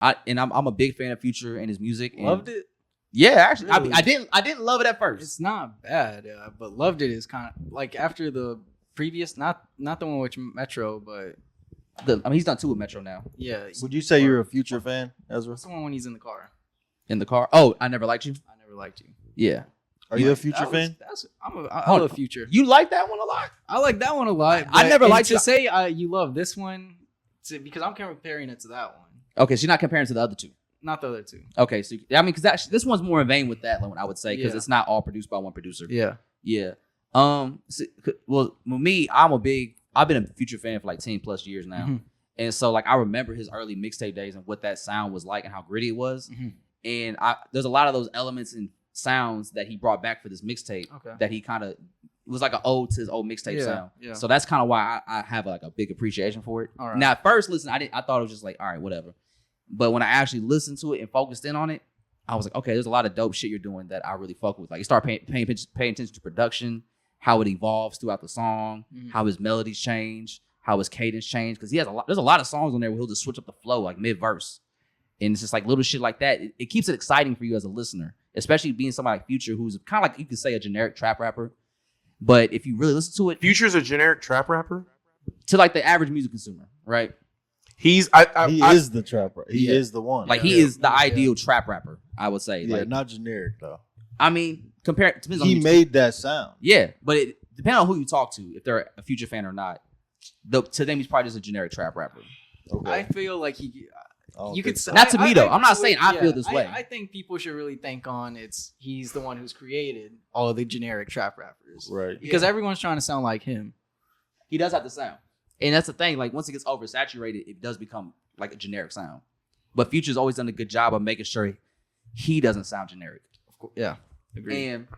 I'm a big fan of Future and his music. And Loved it. Yeah, actually, Really? I didn't love it at first. It's not bad, but Loved It is kind of like after the previous, not the one with Metro, but he's done 2 with Metro now. yeah. Would you say you're a Future fan, Ezra? What's the one when he's in the car? In the car. Oh, I Never Liked You. I Never Liked You. Yeah. Are you a Future fan? I love Future. You like that one a lot? I like that one a lot. I never liked to say you love this one because I'm comparing it to that one. Okay, so you're not comparing to the other 2. Not the other 2. Okay, so I mean, because this one's more in vain with that one, I would say, because it's not all produced by one producer. Yeah. Yeah. Well, with me, I've been a Future fan for like 10 plus years now. Mm-hmm. And so like I remember his early mixtape days and what that sound was like and how gritty it was. Mm-hmm. And there's a lot of those elements and sounds that he brought back for this mixtape that he kind of was like an ode to his old mixtape sound. Yeah. So that's kind of why I have like a big appreciation for it. All right. Now at first listen, I thought it was just like, all right, whatever. But when I actually listened to it and focused in on it, I was like, okay, there's a lot of dope shit you're doing that I really fuck with. Like you start paying attention to production, how it evolves throughout the song, how his melodies change, how his cadence change. Because there's a lot of songs on there where he'll just switch up the flow like mid-verse. And it's just like little shit like that. It keeps it exciting for you as a listener, especially being somebody like Future, who's kind of like, you could say, a generic trap rapper. But if you really listen to it, Future's a generic trap rapper? To like the average music consumer, right? He is the trap rapper. He is the one. Like he is the ideal trap rapper, I would say. Yeah, like, not generic though. I mean, he made that sound. Yeah, but it depends on who you talk to, if they're a Future fan or not. To them, he's probably just a generic trap rapper. Okay. I feel like you could say, not to me though. I'm not saying I feel this way. I think people should really think on he's the one who's created all of the generic trap rappers, right? Because everyone's trying to sound like him. He does have the sound, and that's the thing. Like once it gets oversaturated, it does become like a generic sound. But Future's always done a good job of making sure he doesn't sound generic. Of course, yeah, agreed. And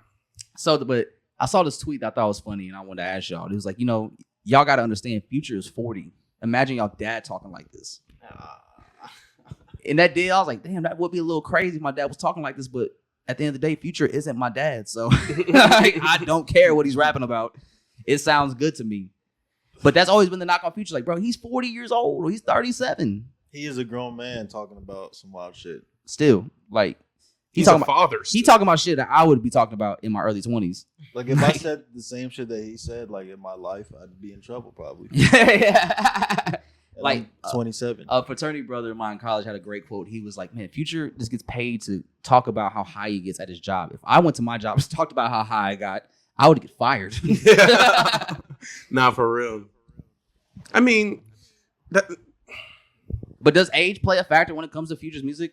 so, but I saw this tweet that I thought was funny, and I wanted to ask y'all. It was like, y'all got to understand, Future is 40. Imagine y'all dad talking like this. And that day, I was like, damn, that would be a little crazy if my dad was talking like this. But at the end of the day, Future isn't my dad. So I don't care what he's rapping about. It sounds good to me. But that's always been the knock on Future. Like, bro, he's 40 years old or he's 37. He is a grown man talking about some wild shit. Still, like, he's a father. He's talking about shit that I would be talking about in my early 20s. Like, if I said the same shit that he said, like, in my life, I'd be in trouble probably. Yeah. Like 27. A fraternity brother of mine in college had a great quote. He was like, man, Future just gets paid to talk about how high he gets at his job. If I went to my job and talked about how high I got, I would get fired. Nah, for real. I mean, but does age play a factor when it comes to Future's music?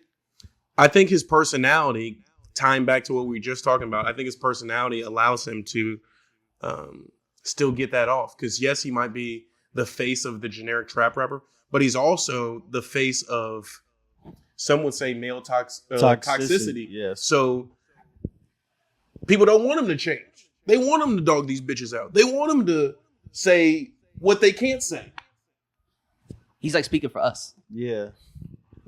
I think his personality, tying back to what we were just talking about, I think his personality allows him to still get that off. Because yes, he might be the face of the generic trap rapper, but he's also the face of, some would say, male toxicity. Yes. So people don't want him to change. They want him to dog these bitches out. They want him to say what they can't say. He's like speaking for us. Yeah.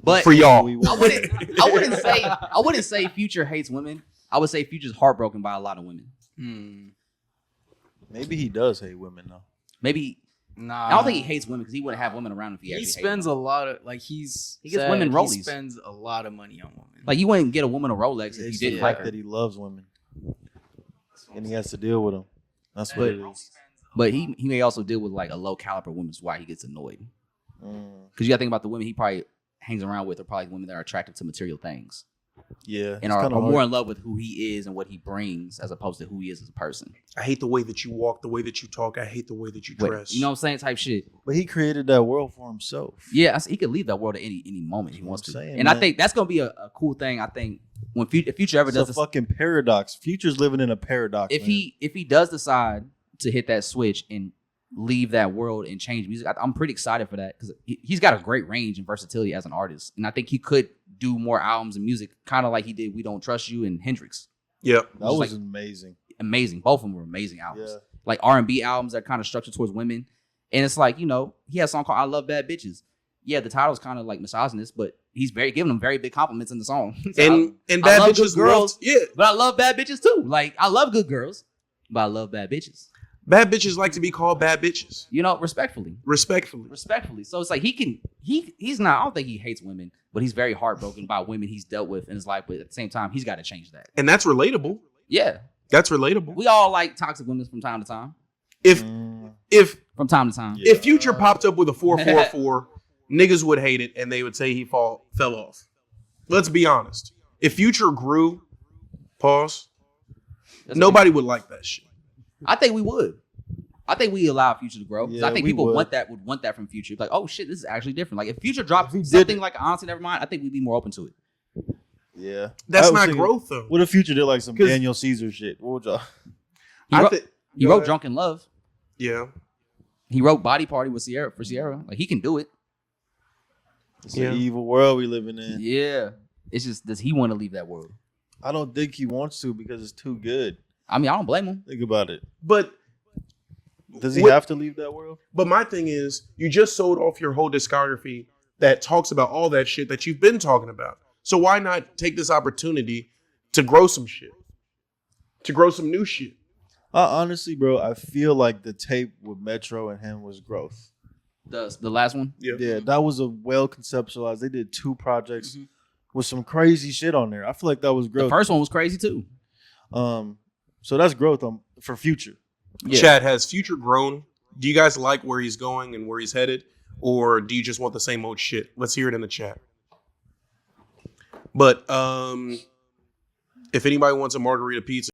But for y'all, I wouldn't say Future hates women. I would say Future's heartbroken by a lot of women. Maybe he does hate women though. Maybe. Nah, I don't think he hates women because he wouldn't have women around if he actually spends a lot of he gets women rollies. He spends a lot of money on women. Like you wouldn't get a woman a Rolex if you didn't like her. That he loves women, and he has to deal with them. That's what it is. But he may also deal with like a low caliber woman, which is why he gets annoyed. Because you got to think about the women he probably hangs around with are probably women that are attracted to material things. Yeah, and are more in love with who he is and what he brings as opposed to who he is as a person. I hate the way that you walk, the way that you talk. I hate the way that you dress. You know what I'm saying? Type shit. But he created that world for himself. Yeah, he could leave that world at any moment he wants to. And I think that's gonna be a cool thing. I think when if Future ever does a fucking paradox. Future's living in a paradox. If he does decide to hit that switch and leave that world and change music, I'm pretty excited for that because he's got a great range and versatility as an artist, and I think he could do more albums and music, kind of like he did "We Don't Trust You" and Hendrix. Yep, that was amazing. Amazing, both of them were amazing albums. Yeah. Like R&B albums that are kind of structured towards women, and it's like, he has a song called "I Love Bad Bitches." Yeah, the title's kind of like misogynist, but he's giving them very big compliments in the song. So and bad bitches, girls, but I love bad bitches too. Like I love good girls, but I love bad bitches. Bad bitches like to be called bad bitches. You know, respectfully. So it's like he's not. I don't think he hates women, but he's very heartbroken by women he's dealt with in his life. But at the same time, he's got to change that. And that's relatable. Yeah, that's relatable. We all like toxic women from time to time. If from time to time, if Future popped up with a 444, niggas would hate it and they would say he fell off. Let's be honest. If Future grew, nobody would like that shit. I think we would. I think we allow Future to grow. Yeah, I think people would want that from Future. Like, oh shit, this is actually different. Like if Future dropped something like Honestly Nevermind, I think we'd be more open to it. Yeah. That's not growth though. What if Future did like some Daniel Caesar shit? What would y'all? He wrote Drunk in Love. Yeah. He wrote Body Party with Sierra. Like he can do it. It's an evil world we living in. Yeah. It's just, does he want to leave that world? I don't think he wants to because it's too good. I mean, I don't blame him. Think about it. But does he have to leave that world? But my thing is, you just sold off your whole discography that talks about all that shit that you've been talking about. So why not take this opportunity to grow some shit? To grow some new shit? Honestly, bro, I feel like the tape with Metro and him was growth. The last one? Yeah, that was a well conceptualized. They did 2 projects with some crazy shit on there. I feel like that was growth. The first one was crazy too. So that's growth for Future. Yeah. Chad, has Future grown? Do you guys like where he's going and where he's headed? Or do you just want the same old shit? Let's hear it in the chat. But if anybody wants a margarita pizza,